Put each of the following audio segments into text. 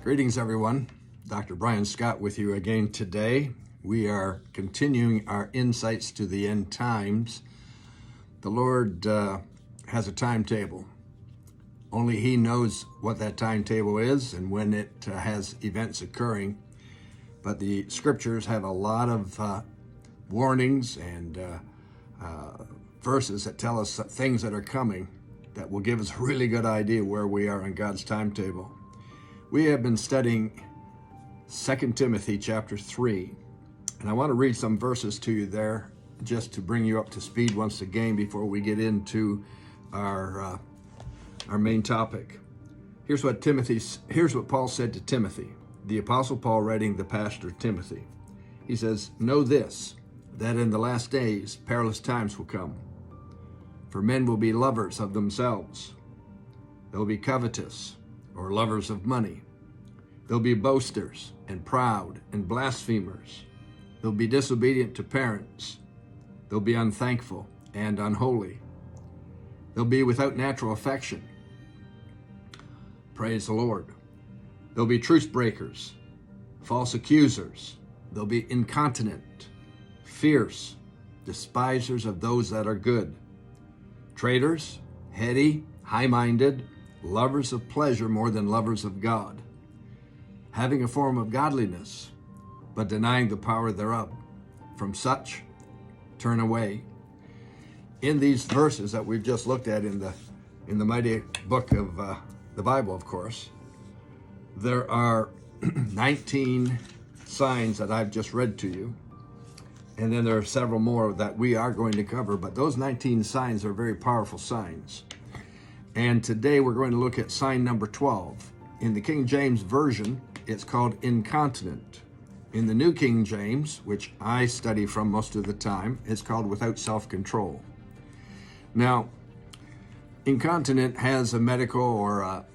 Greetings, everyone. Dr. Brian Scott with you again today. We are continuing our insights to the end times. The Lord has a timetable. Only He knows what that timetable is and when it has events occurring. But the scriptures have a lot of warnings and verses that tell us things that are coming that will give us a really good idea where we are in God's timetable. We have been studying 2 Timothy chapter 3, and I want to read some verses to you there just to bring you up to speed once again before we get into our main topic. Here's what Paul said to Timothy, the Apostle Paul writing the pastor Timothy. He says, "Know this, that in the last days perilous times will come. For men will be lovers of themselves. They'll be covetous, or lovers of money. They'll be boasters and proud and blasphemers. They'll be disobedient to parents. They'll be unthankful and unholy. They'll be without natural affection." Praise the Lord. "They'll be truce breakers, false accusers. They'll be incontinent, fierce, despisers of those that are good, traitors, heady, high-minded, lovers of pleasure more than lovers of God, having a form of godliness, but denying the power thereof. From such, turn away." In these verses that we've just looked at in the mighty book of the Bible, of course, there are 19 signs that I've just read to you. And then there are several more that we are going to cover, but those 19 signs are very powerful signs. And today we're going to look at sign number 12. In the King James Version, it's called incontinent. In the New King James, which I study from most of the time, it's called without self-control. Now, incontinent has a medical or a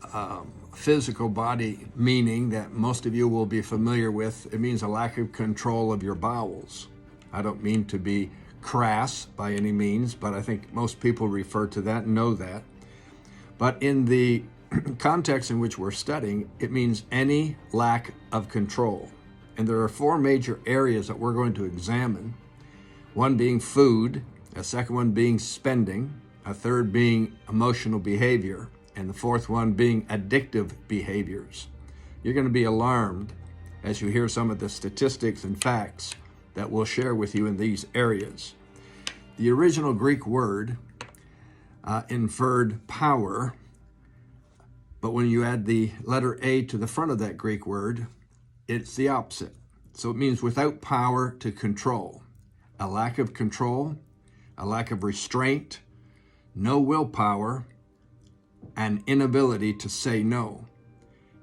physical body meaning that most of you will be familiar with. It means a lack of control of your bowels. I don't mean to be crass by any means, but I think most people refer to that and know that. But in the context in which we're studying, it means any lack of control. And there are four major areas that we're going to examine. One being food, a second one being spending, a third being emotional behavior, and the fourth one being addictive behaviors. You're going to be alarmed as you hear some of the statistics and facts that we'll share with you in these areas. The original Greek word inferred power, but when you add the letter A to the front of that Greek word, it's the opposite. So it means without power to control, a lack of control, a lack of restraint, no willpower, and inability to say no.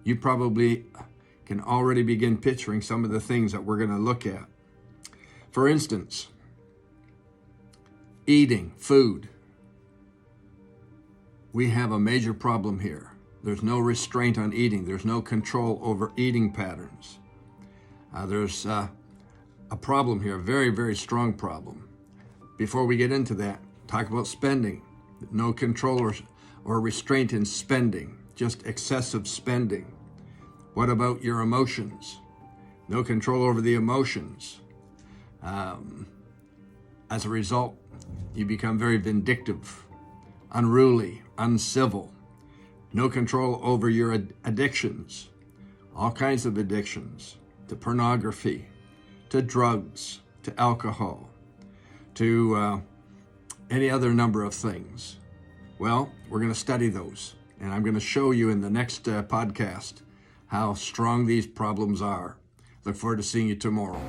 You probably can already begin picturing some of the things that we're going to look at. For instance, eating food. We have a major problem here. There's no restraint on eating. There's no control over eating patterns. There's a problem here, a very, very strong problem. Before we get into that, talk about spending. No control or restraint in spending, just excessive spending. What about your emotions? No control over the emotions. As a result, you become very vindictive, unruly, uncivil. No control over your addictions, all kinds of addictions, to pornography, to drugs, to alcohol, to any other number of things. Well, we're going to study those, and I'm going to show you in the next podcast how strong these problems are. Look forward to seeing you tomorrow.